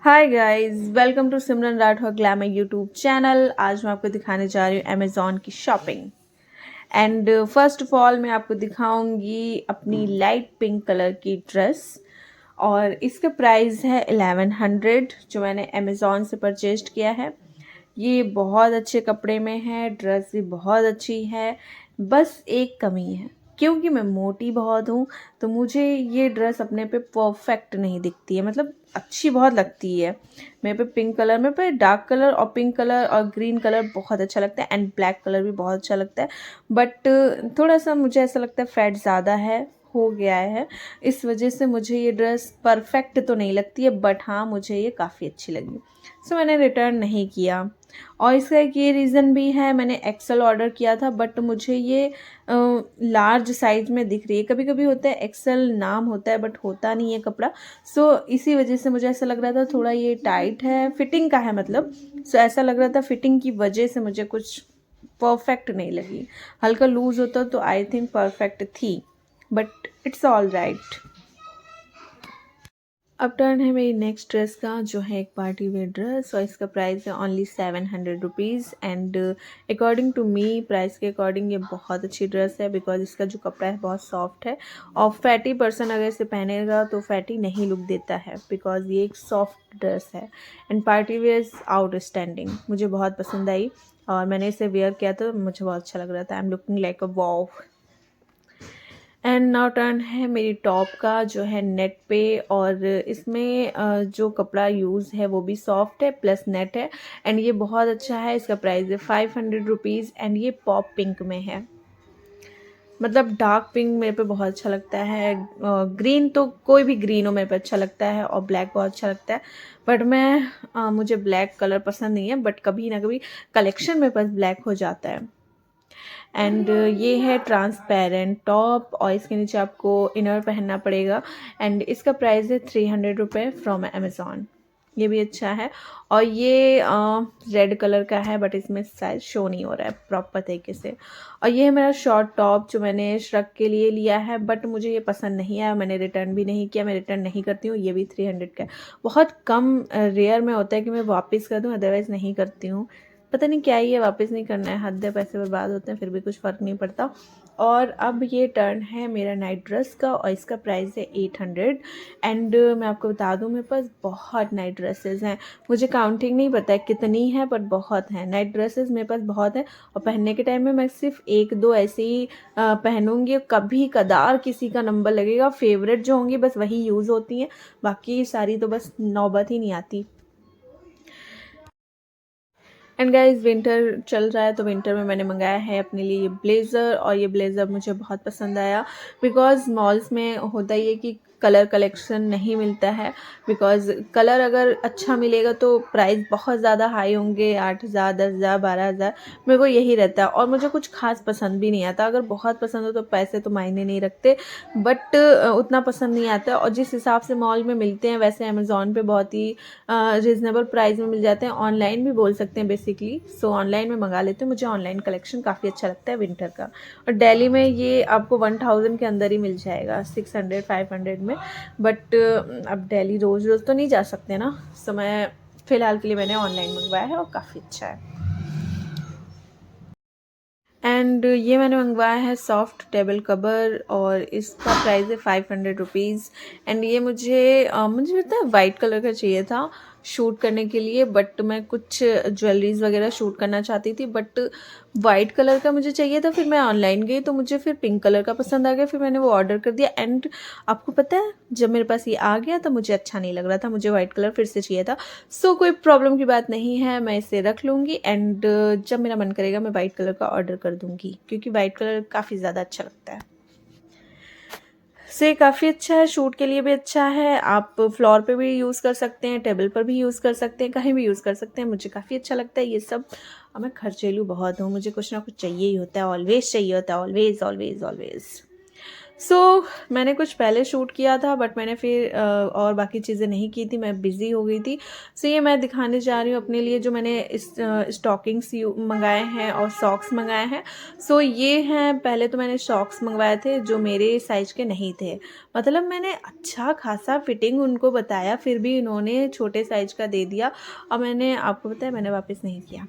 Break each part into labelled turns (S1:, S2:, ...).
S1: Hi guys, welcome to Simran Rathore glamour YouTube channel. आज मैं आपको दिखाने जा रही हूँ अमेज़ॉन की shopping. And first of all मैं आपको दिखाऊंगी अपनी लाइट पिंक कलर की ड्रेस। और इसका प्राइस है 1100 जो मैंने अमेज़ॉन से परचेज किया है। ये बहुत अच्छे कपड़े में है, ड्रेस भी बहुत अच्छी है। बस एक कमी है, क्योंकि मैं मोटी बहुत हूँ तो मुझे ये ड्रेस अपने पे परफेक्ट नहीं दिखती है। मतलब अच्छी बहुत लगती है मेरे पे पिंक कलर में, पे डार्क कलर और पिंक कलर और ग्रीन कलर बहुत अच्छा लगता है एंड ब्लैक कलर भी बहुत अच्छा लगता है। बट थोड़ा सा मुझे ऐसा लगता है फैट ज़्यादा है, हो गया है। इस वजह से मुझे ये ड्रेस परफेक्ट तो नहीं लगती है, बट हाँ मुझे ये काफ़ी अच्छी लगी, सो मैंने रिटर्न नहीं किया। और इसका एक ये रीज़न भी है, मैंने एक्सेल ऑर्डर किया था बट मुझे ये लार्ज साइज में दिख रही है। कभी कभी होता है एक्सेल नाम होता है बट होता नहीं है कपड़ा। सो इसी वजह से मुझे ऐसा लग रहा था थोड़ा ये टाइट है, फिटिंग का है मतलब। सो ऐसा लग रहा था फिटिंग की वजह से मुझे कुछ परफेक्ट नहीं लगी। हल्का लूज होता तो आई थिंक परफेक्ट थी, बट इट्स ऑल राइट। अब टर्न है मेरी नेक्स्ट ड्रेस का, जो है एक पार्टी वेयर ड्रेस और इसका प्राइस है only 700 rupees. And according to me, price के अकॉर्डिंग ये बहुत अच्छी ड्रेस है, बिकॉज इसका जो कपड़ा है बहुत सॉफ्ट है। और फैटी पर्सन अगर इसे पहनेगा तो फैटी नहीं लुक देता है, बिकॉज ये एक सॉफ्ट ड्रेस है। And party wear is outstanding, मुझे बहुत पसंद आई और मैंने इसे वेयर किया तो मुझे बहुत अच्छा लग रहा था। I am looking like a wow. And now turn है मेरी टॉप का, जो है नेट पे। और इसमें जो कपड़ा यूज़ है वो भी सॉफ्ट है प्लस नेट है। एंड ये बहुत अच्छा है। इसका प्राइस है 500 रुपीज़ एंड ये पॉप पिंक में है। मतलब डार्क पिंक मेरे पे बहुत अच्छा लगता है। ग्रीन तो कोई भी ग्रीन हो मेरे पे अच्छा लगता है और ब्लैक बहुत अच्छा लगता है। बट मुझे ब्लैक कलर पसंद नहीं है, बट कभी ना कभी कलेक्शन मेरे पास ब्लैक हो जाता है। एंड ये है ट्रांसपेरेंट टॉप और इसके नीचे आपको इनर पहनना पड़ेगा। एंड इसका प्राइस है 300 रुपये फ्रॉम अमेज़ॉन। ये भी अच्छा है। और ये रेड कलर का है बट इसमें साइज शो नहीं हो रहा है प्रॉपर तरीके से। और ये है मेरा शॉर्ट टॉप जो मैंने श्रग के लिए लिया है, बट मुझे ये पसंद नहीं आया, मैंने रिटर्न भी नहीं किया। मैं रिटर्न नहीं करती हूँ। ये भी 300 का है। बहुत कम रेयर में होता है कि मैं वापस कर दूँ, अदरवाइज़ नहीं करती हूँ। पता नहीं क्या ही है, वापस नहीं करना है, हद है, पैसे बर्बाद होते हैं फिर भी कुछ फ़र्क नहीं पड़ता। और अब ये टर्न है मेरा नाइट ड्रेस का और इसका प्राइस है 800। एंड मैं आपको बता दूं, मेरे पास बहुत नाइट ड्रेसेस हैं। मुझे काउंटिंग नहीं पता है कितनी है, बट बहुत हैं नाइट ड्रेसेस मेरे पास, बहुत है। और पहनने के टाइम में मैं सिर्फ एक दो ऐसे ही पहनूंगी। कभी कदार किसी का नंबर लगेगा, फेवरेट जो होंगी बस वही यूज़ होती हैं, बाकी सारी तो बस नौबत ही नहीं आती। एंड गाइज विंटर चल रहा है तो विंटर में मैंने मंगाया है अपने लिए ये ब्लेज़र। और ये ब्लेज़र मुझे बहुत पसंद आया, बिकॉज़ मॉल्स में होता ही है कि कलर कलेक्शन नहीं मिलता है। बिकॉज़ कलर अगर अच्छा मिलेगा तो प्राइस बहुत ज़्यादा हाई होंगे, 8,000 10,000 12,000। मेरे को यही रहता है और मुझे कुछ खास पसंद भी नहीं आता। अगर बहुत पसंद हो तो पैसे तो मायने नहीं रखते, बट उतना पसंद नहीं आता। और जिस हिसाब से मॉल में मिलते हैं वैसे अमेज़ॉन पे बहुत ही रिजनेबल प्राइस में मिल जाते हैं। ऑनलाइन भी बोल सकते हैं बेसिकली। सो ऑनलाइन में मंगा लेते हैं, मुझे ऑनलाइन कलेक्शन काफ़ी अच्छा लगता है विंटर का। और दिल्ली में ये आपको 1000 के अंदर ही मिल जाएगा, 600 500 में। बट अब दिल्ली रोज़ रोज़ तो नहीं जा सकते ना, सो मैं फ़िलहाल के लिए मैंने ऑनलाइन मंगवाया है और काफ़ी अच्छा है। एंड ये मैंने मंगवाया है सॉफ्ट टेबल कवर और इसका प्राइस है 500 रुपीज़। एंड ये मुझे लगता है वाइट कलर का चाहिए था शूट करने के लिए, बट मैं कुछ ज्वेलरीज वगैरह शूट करना चाहती थी, बट वाइट कलर का मुझे चाहिए था। फिर मैं ऑनलाइन गई तो मुझे फिर पिंक कलर का पसंद आ गया, फिर मैंने वो ऑर्डर कर दिया। एंड आपको पता है जब मेरे पास ये आ गया तो मुझे अच्छा नहीं लग रहा था, मुझे वाइट कलर फिर से चाहिए था। सो कोई प्रॉब्लम की बात नहीं है, मैं इसे रख लूँगी। एंड जब मेरा मन करेगा मैं वाइट कलर का ऑर्डर कर दूँगी, क्योंकि वाइट कलर काफ़ी ज़्यादा अच्छा लगता है। से काफ़ी अच्छा है, शूट के लिए भी अच्छा है। आप फ्लोर पे भी यूज़ कर सकते हैं, टेबल पर भी यूज़ कर सकते हैं, कहीं भी यूज़ कर सकते हैं। मुझे काफ़ी अच्छा लगता है ये सब। और मैं खर्चेलू बहुत हूँ, मुझे कुछ ना कुछ चाहिए ही होता है, ऑलवेज़ चाहिए होता है, ऑलवेज़ ऑलवेज़ ऑलवेज़। सो मैंने कुछ पहले शूट किया था बट मैंने फिर और बाकी चीज़ें नहीं की थी, मैं बिज़ी हो गई थी। सो ये मैं दिखाने जा रही हूँ अपने लिए जो मैंने स्टॉकिंग्स मंगाए हैं और सॉक्स मंगाए हैं। सो ये हैं, पहले तो मैंने सॉक्स मंगवाए थे जो मेरे साइज़ के नहीं थे। मतलब मैंने अच्छा खासा फिटिंग उनको बताया फिर भी इन्होंने छोटे साइज़ का दे दिया और मैंने, आपको पता है, मैंने वापस नहीं किया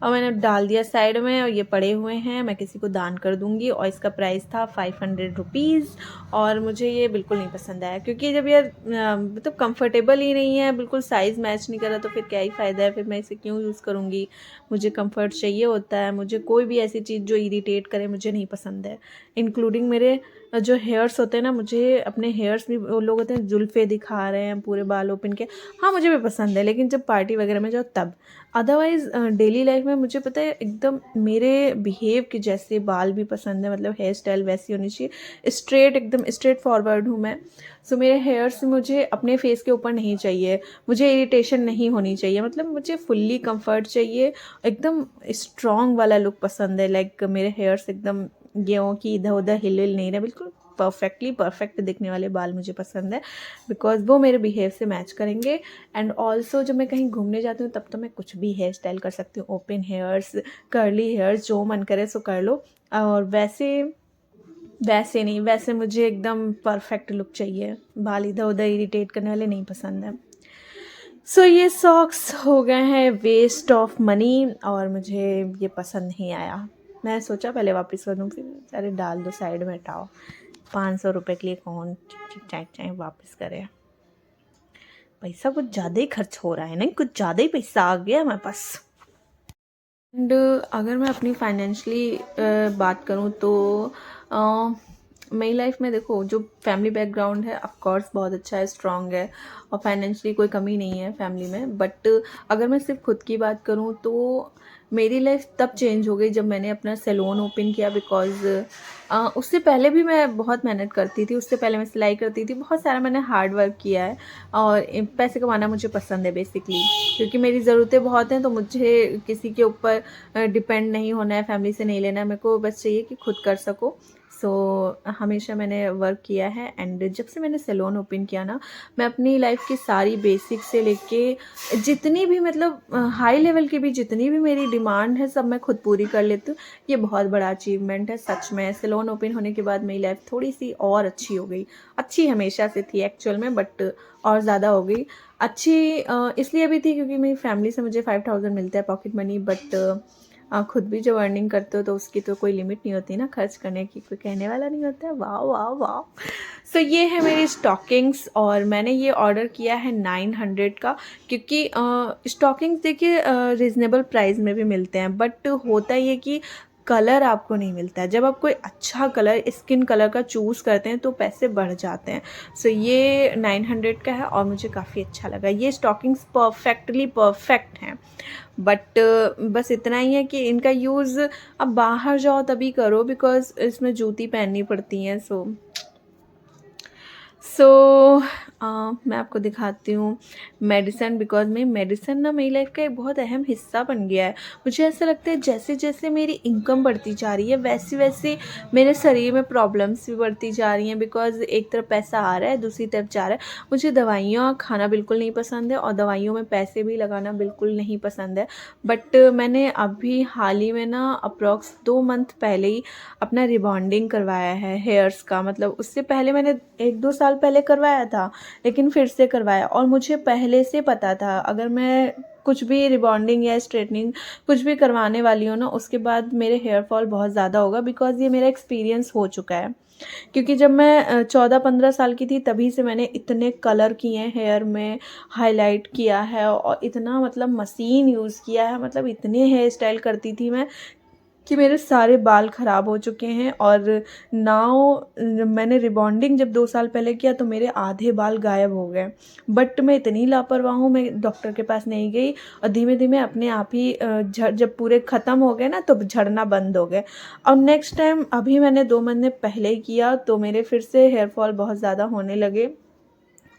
S1: और मैंने डाल दिया साइड में और ये पड़े हुए हैं, मैं किसी को दान कर दूंगी। और इसका प्राइस था 500 रुपीज़ और मुझे ये बिल्कुल नहीं पसंद आया क्योंकि जब यार मतलब कंफर्टेबल ही नहीं है, बिल्कुल साइज़ मैच नहीं कर रहा तो फिर क्या ही फ़ायदा है, फिर मैं इसे क्यों यूज़ करूँगी। मुझे कंफर्ट चाहिए होता है, मुझे कोई भी ऐसी चीज़ जो इरिटेट करे मुझे नहीं पसंद है, इंक्लूडिंग मेरे जो हेयर्स होते हैं ना, मुझे अपने हेयर्स भी, वो लोग होते हैं जुल्फ़े दिखा रहे हैं पूरे बाल ओपन के, हाँ मुझे भी पसंद है लेकिन जब पार्टी वगैरह में जाओ तब। अदरवाइज़ डेली लाइफ में मुझे पता है एकदम मेरे बिहेव के जैसे बाल भी पसंद है, मतलब हेयर स्टाइल वैसी होनी चाहिए, स्ट्रेट, एकदम स्ट्रेट फॉरवर्ड हूँ मैं। सो मेरे हेयर्स मुझे अपने फेस के ऊपर नहीं चाहिए, मुझे इरिटेशन नहीं होनी चाहिए, मतलब मुझे फुल्ली कंफर्ट चाहिए, एकदम स्ट्रॉन्ग वाला लुक पसंद है। लाइक मेरे हेयर्स एकदम ये हो कि इधर उधर हिल नहीं रहे, बिल्कुल परफेक्ट दिखने वाले बाल मुझे पसंद है बिकॉज वो मेरे बिहेव से मैच करेंगे। एंड ऑल्सो जब मैं कहीं घूमने जाती हूँ तब तो मैं कुछ भी हेयर स्टाइल कर सकती हूँ, ओपन हेयर्स, कर्ली हेयर्स, जो मन करे सो कर लो। और वैसे वैसे नहीं, वैसे मुझे एकदम परफेक्ट लुक चाहिए, बाल इधर उधर इरिटेट करने वाले नहीं पसंद है। सो ये सॉक्स हो गए हैं वेस्ट ऑफ मनी और मुझे ये पसंद नहीं आया। मैं सोचा पहले वापस कर दूँ, फिर अरे डाल दो साइड में, हटाओ, 500 रुपये के लिए कौन चाहे वापस करे। पैसा कुछ ज़्यादा ही खर्च हो रहा है, नहीं कुछ ज़्यादा ही पैसा आ गया हमारे पास। एंड अगर मैं अपनी फाइनेंशली बात करूँ तो मेरी लाइफ में देखो, जो फैमिली बैकग्राउंड है ऑफ कोर्स बहुत अच्छा है, स्ट्रॉन्ग है और फाइनेंशली कोई कमी नहीं है फैमिली में। बट अगर मैं सिर्फ खुद की बात करूँ तो मेरी लाइफ तब चेंज हो गई जब मैंने अपना सैलून ओपन किया। बिकॉज़ उससे पहले भी मैं बहुत मेहनत करती थी, उससे पहले मैं सिलाई करती थी, बहुत सारा मैंने हार्ड वर्क किया है और पैसे कमाना मुझे पसंद है बेसिकली, क्योंकि मेरी ज़रूरतें बहुत हैं तो मुझे किसी के ऊपर डिपेंड नहीं होना है, फैमिली से नहीं लेना है, मेरे को बस चाहिए कि खुद कर सको। सो हमेशा मैंने वर्क किया है। एंड जब से मैंने सैलून ओपन किया ना, मैं अपनी लाइफ की सारी बेसिक से लेके जितनी भी, मतलब हाई लेवल की भी जितनी भी मेरी डिमांड है सब मैं खुद पूरी कर लेती हूँ। ये बहुत बड़ा अचीवमेंट है सच में। सैलून ओपन होने के बाद मेरी लाइफ थोड़ी सी और अच्छी हो गई, अच्छी हमेशा से थी एक्चुअल में बट और ज़्यादा हो गई अच्छी। इसलिए भी थी क्योंकि मेरी फैमिली से मुझे 5000 मिलता है पॉकेट मनी, बट खुद भी जब अर्निंग करते हो तो उसकी तो कोई लिमिट नहीं होती ना, खर्च करने की कोई कहने वाला नहीं होता है। वाह वाह वाह। सो ये है मेरी स्टॉकिंग्स और मैंने ये ऑर्डर किया है 900 का, क्योंकि स्टॉकिंग्स देखिए रिजनेबल प्राइस में भी मिलते हैं, बट होता ये कि कलर आपको नहीं मिलता है। जब आप कोई अच्छा कलर, स्किन कलर का चूज़ करते हैं तो पैसे बढ़ जाते हैं। सो ये 900 का है और मुझे काफ़ी अच्छा लगा। ये स्टॉकिंग्स परफेक्टली परफेक्ट हैं, बट बस इतना ही है कि इनका यूज़ अब बाहर जाओ तभी करो बिकॉज़ इसमें जूती पहननी पड़ती हैं। सो मैं आपको दिखाती हूँ मेडिसन, बिकॉज में मेडिसन ना मेरी लाइफ का एक बहुत अहम हिस्सा बन गया है। मुझे ऐसा लगता है जैसे जैसे मेरी इनकम बढ़ती जा रही है वैसे वैसे मेरे शरीर में प्रॉब्लम्स भी बढ़ती जा रही हैं, बिकॉज एक तरफ पैसा आ रहा है दूसरी तरफ जा रहा है। मुझे दवाइयाँ खाना बिल्कुल नहीं पसंद है और दवाइयों में पैसे भी लगाना बिल्कुल नहीं पसंद है। बट मैंने अभी हाल ही में ना अप्रॉक्स 2 मंथ पहले ही अपना रिबॉन्डिंग करवाया है हेयर्स का। मतलब उससे पहले मैंने 1-2 साल पहले करवाया था, लेकिन फिर से करवाया। और मुझे पहले से पता था अगर मैं कुछ भी रिबॉन्डिंग या स्ट्रेटनिंग कुछ भी करवाने वाली हूँ ना, उसके बाद मेरे हेयर फॉल बहुत ज़्यादा होगा, बिकॉज़ ये मेरा एक्सपीरियंस हो चुका है। क्योंकि जब मैं 14-15 साल की थी तभी से मैंने इतने कलर किए हैं हेयर में, हाईलाइट किया है और इतना मतलब मशीन यूज़ किया है, मतलब इतने हेयर स्टाइल करती थी मैं कि मेरे सारे बाल ख़राब हो चुके हैं। और नाउ मैंने रिबॉन्डिंग जब 2 साल पहले किया तो मेरे आधे बाल गायब हो गए। बट मैं इतनी लापरवाह हूँ, मैं डॉक्टर के पास नहीं गई और धीमे धीमे अपने आप ही जब पूरे ख़त्म हो गए ना तो झड़ना बंद हो गए। और नेक्स्ट टाइम अभी मैंने 2 महीने पहले किया तो मेरे फिर से हेयर फॉल बहुत ज़्यादा होने लगे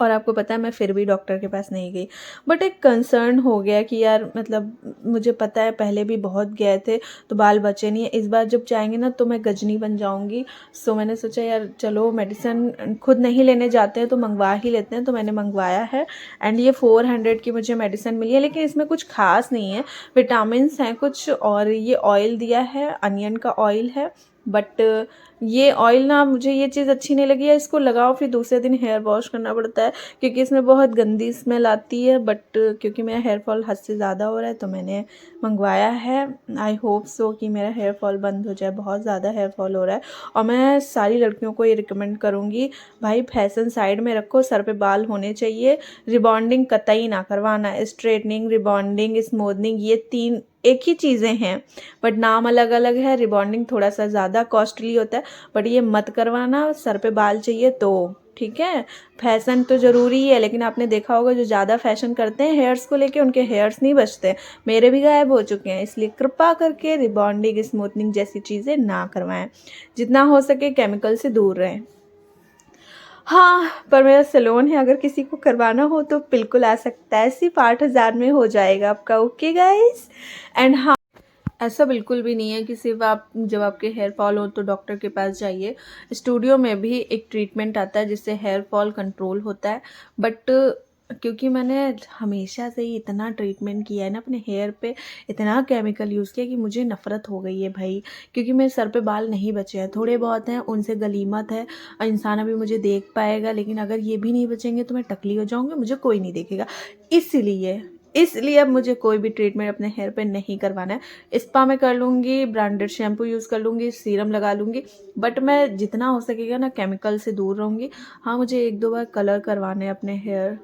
S1: और आपको पता है मैं फिर भी डॉक्टर के पास नहीं गई। बट एक कंसर्न हो गया कि यार मतलब मुझे पता है पहले भी बहुत गए थे तो बाल बचे नहीं है, इस बार जब जाएंगे ना तो मैं गजनी बन जाऊंगी। सो मैंने सोचा यार चलो मेडिसिन खुद नहीं लेने जाते हैं तो मंगवा ही लेते हैं, तो मैंने मंगवाया है। एंड ये 400 की मुझे मेडिसिन मिली है, लेकिन इसमें कुछ खास नहीं है, विटामिन्स हैं कुछ, और ये ऑयल दिया है, अनियन का ऑयल है। बट ये ऑयल ना मुझे ये चीज़ अच्छी नहीं लगी है, इसको लगाओ फिर दूसरे दिन हेयर वॉश करना पड़ता है क्योंकि इसमें बहुत गंदी स्मेल आती है। बट क्योंकि मेरा हेयर फॉल हद से ज़्यादा हो रहा है तो मैंने मंगवाया है। आई होप सो कि मेरा हेयर फॉल बंद हो जाए, बहुत ज़्यादा हेयर फॉल हो रहा है। और मैं सारी लड़कियों को ये रिकमेंड करूँगी, भाई फैशन साइड में रखो, सर पे बाल होने चाहिए, रिबॉन्डिंग कतई ना करवाना। स्ट्रेटनिंग, रिबॉन्डिंग, स्मूथनिंग, ये 3 एक ही चीज़ें हैं बट नाम अलग अलग है। रिबॉन्डिंग थोड़ा सा ज़्यादा कॉस्टली होता है बट ये मत करवाना, सर पे बाल चाहिए तो ठीक है। फैशन तो ज़रूरी है, लेकिन आपने देखा होगा जो ज़्यादा फैशन करते हैं हेयर्स को लेके उनके हेयर्स नहीं बचते, मेरे भी गायब हो चुके हैं। इसलिए कृपा करके रिबॉन्डिंग, स्मूथनिंग जैसी चीज़ें ना करवाएं, जितना हो सके केमिकल से दूर रहें। हाँ, पर मेरा सैलून है, अगर किसी को करवाना हो तो बिल्कुल आ सकता है, सिर्फ 8,000 में हो जाएगा आपका। Okay guys. एंड हाँ, ऐसा बिल्कुल भी नहीं है कि सिर्फ आप जब आपके हेयर फॉल हो तो डॉक्टर के पास जाइए। स्टूडियो में भी एक ट्रीटमेंट आता है जिससे हेयर फॉल कंट्रोल होता है। बट क्योंकि मैंने हमेशा से ही इतना ट्रीटमेंट किया है ना अपने हेयर पे, इतना केमिकल यूज़ किया कि मुझे नफ़रत हो गई है भाई। क्योंकि मेरे सर पे बाल नहीं बचे हैं, थोड़े बहुत हैं, उनसे गनीमत है और इंसान अभी मुझे देख पाएगा, लेकिन अगर ये भी नहीं बचेंगे तो मैं टकली हो जाऊँगी, मुझे कोई नहीं देखेगा। इसलिए इसलिए अब मुझे कोई भी ट्रीटमेंट अपने हेयर पे नहीं करवाना है। स्पा में कर लूँगी, ब्रांडेड शैम्पू यूज़ कर लूँगी, सीरम लगा लूँगी, बट मैं जितना हो सकेगा ना केमिकल से दूर रहूँगी। हाँ, मुझे 1-2 बार कलर करवाने हैं अपने हेयर।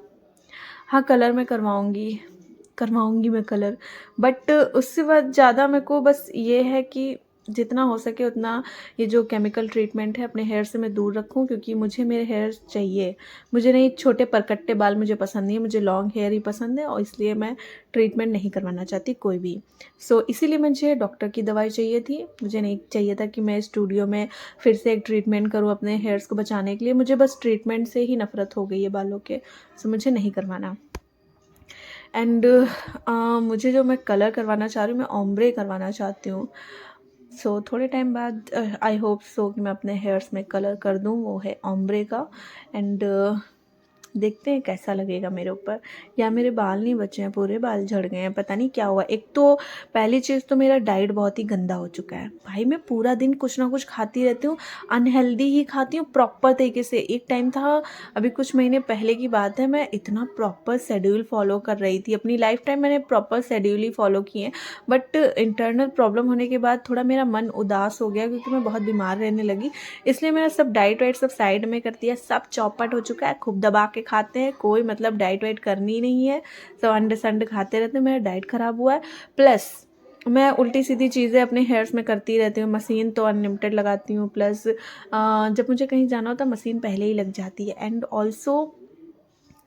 S1: हाँ, कलर मैं करवाऊँगी मैं कलर। बट उससे बाद ज़्यादा मेरे को बस ये है कि जितना हो सके उतना ये जो केमिकल ट्रीटमेंट है अपने हेयर से मैं दूर रखूँ, क्योंकि मुझे मेरे हेयर चाहिए। मुझे नहीं, छोटे परकट्टे बाल मुझे पसंद नहीं है, मुझे लॉन्ग हेयर ही पसंद है और इसलिए मैं ट्रीटमेंट नहीं करवाना चाहती कोई भी। सो इसीलिए मुझे डॉक्टर की दवाई चाहिए थी, मुझे नहीं चाहिए था कि मैं स्टूडियो में फिर से एक ट्रीटमेंट करूँ अपने हेयर्स को बचाने के लिए। मुझे बस ट्रीटमेंट से ही नफ़रत हो गई है बालों के, सो मुझे नहीं करवाना। एंड मुझे जो मैं कलर करवाना चाह रही हूँ, मैं ओम्ब्रे करवाना चाहती हूँ। सो थोड़े टाइम बाद आई होप सो कि मैं अपने हेयर्स में कलर कर दूँ, वो है ओम्ब्रे का। एंड देखते हैं कैसा लगेगा मेरे ऊपर। या मेरे बाल नहीं बचे हैं, पूरे बाल झड़ गए हैं, पता नहीं क्या हुआ। एक तो पहली चीज़ तो मेरा डाइट बहुत ही गंदा हो चुका है भाई, मैं पूरा दिन कुछ ना कुछ खाती रहती हूँ, अनहेल्दी ही खाती हूँ प्रॉपर तरीके से। एक टाइम था, अभी कुछ महीने पहले की बात है, मैं इतना प्रॉपर शेड्यूल फॉलो कर रही थी, अपनी लाइफ टाइम मैंने प्रॉपर शेड्यूल ही फॉलो किए। बट इंटरनल प्रॉब्लम होने के बाद थोड़ा मेरा मन उदास हो गया क्योंकि मैं बहुत बीमार रहने लगी, इसलिए मेरा सब डाइट वाइट सब साइड में कर दिया, सब चौपट हो चुका है, खूब दबा के खाते हैं, कोई मतलब डाइट वाइट करनी नहीं है, सब अंडे संडे खाते रहते हैं, मेरा डाइट ख़राब हुआ है। प्लस मैं उल्टी सीधी चीज़ें अपने हेयर्स में करती रहती हूँ, मशीन तो अनलिमिटेड लगाती हूँ, प्लस जब मुझे कहीं जाना होता है मशीन पहले ही लग जाती है। एंड ऑल्सो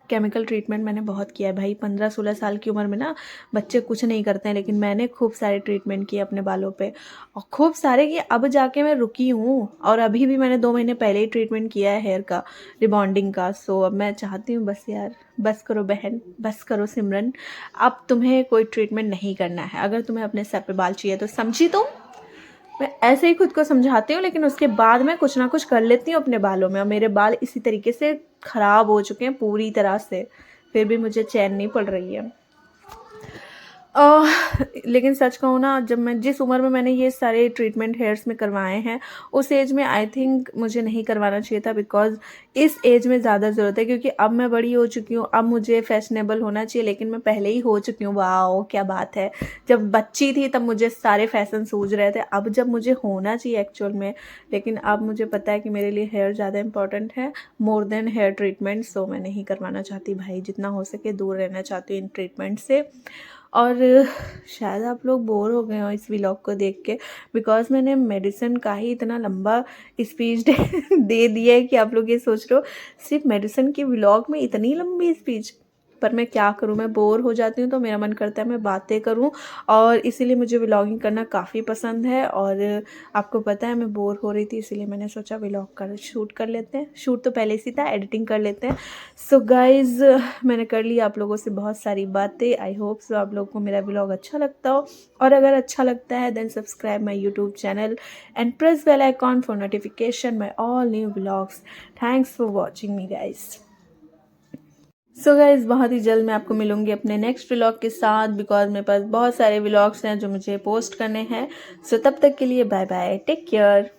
S1: केमिकल ट्रीटमेंट मैंने बहुत किया है भाई, 15-16 साल की उम्र में ना बच्चे कुछ नहीं करते हैं, लेकिन मैंने खूब सारे ट्रीटमेंट किए अपने बालों पे और खूब सारे किए, अब जाके मैं रुकी हूँ। और अभी भी मैंने 2 महीने पहले ही ट्रीटमेंट किया है हेयर का, रिबॉन्डिंग का। सो अब मैं चाहती हूँ बस यार, बस करो बहन, बस करो सिमरन, अब तुम्हें कोई ट्रीटमेंट नहीं करना है। अगर तुम्हें अपने सर पे बाल चाहिए तो समझी तुम, मैं ऐसे ही खुद को समझाती हूँ, लेकिन उसके बाद मैं कुछ ना कुछ कर लेती हूँ अपने बालों में, और मेरे बाल इसी तरीके से ख़राब हो चुके हैं पूरी तरह से, फिर भी मुझे चैन नहीं पड़ रही है। लेकिन सच कहूँ ना, जब मैं जिस उम्र में मैंने ये सारे ट्रीटमेंट हेयर्स में करवाए हैं, उस एज में आई थिंक मुझे नहीं करवाना चाहिए था, बिकॉज़ इस एज में ज़्यादा ज़रूरत है, क्योंकि अब मैं बड़ी हो चुकी हूँ, अब मुझे फैशनेबल होना चाहिए, लेकिन मैं पहले ही हो चुकी हूँ। वाओ क्या बात है, जब बच्ची थी तब मुझे सारे फैशन सूझ रहे थे, अब जब मुझे होना चाहिए एक्चुअल में, लेकिन अब मुझे पता है कि मेरे लिए हेयर ज़्यादा इंपॉर्टेंट है मोर देन हेयर ट्रीटमेंट। सो मैं नहीं करवाना चाहती भाई, जितना हो सके दूर रहना चाहती हूँ इन ट्रीटमेंट से। और शायद आप लोग बोर हो गए हो इस व्लॉग को देख के, बिकॉज़ मैंने मेडिसिन का ही इतना लंबा स्पीच दे दिया है कि आप लोग ये सोच रहे हो सिर्फ मेडिसिन की व्लॉग में इतनी लंबी स्पीच। पर मैं क्या करूँ, मैं बोर हो जाती हूँ तो मेरा मन करता है मैं बातें करूँ, और इसीलिए मुझे व्लॉगिंग करना काफ़ी पसंद है। और आपको पता है मैं बोर हो रही थी, इसीलिए मैंने सोचा व्लॉग शूट कर लेते हैं। शूट तो पहले से था, एडिटिंग कर लेते हैं। सो गाइज़, मैंने कर लिया आप लोगों से बहुत सारी बातें। आई होप सो आप लोगों को मेरा व्लॉग अच्छा लगता हो, और अगर अच्छा लगता है then subscribe my YouTube channel and press bell icon for notification my all new vlogs. Thanks for watching me guys. So guys, बहुत ही जल्द मैं आपको मिलूंगी अपने नेक्स्ट व्लॉग के साथ, बिकॉज मेरे पास बहुत सारे व्लॉग्स हैं जो मुझे पोस्ट करने हैं। सो तब तक के लिए बाय बाय, टेक केयर।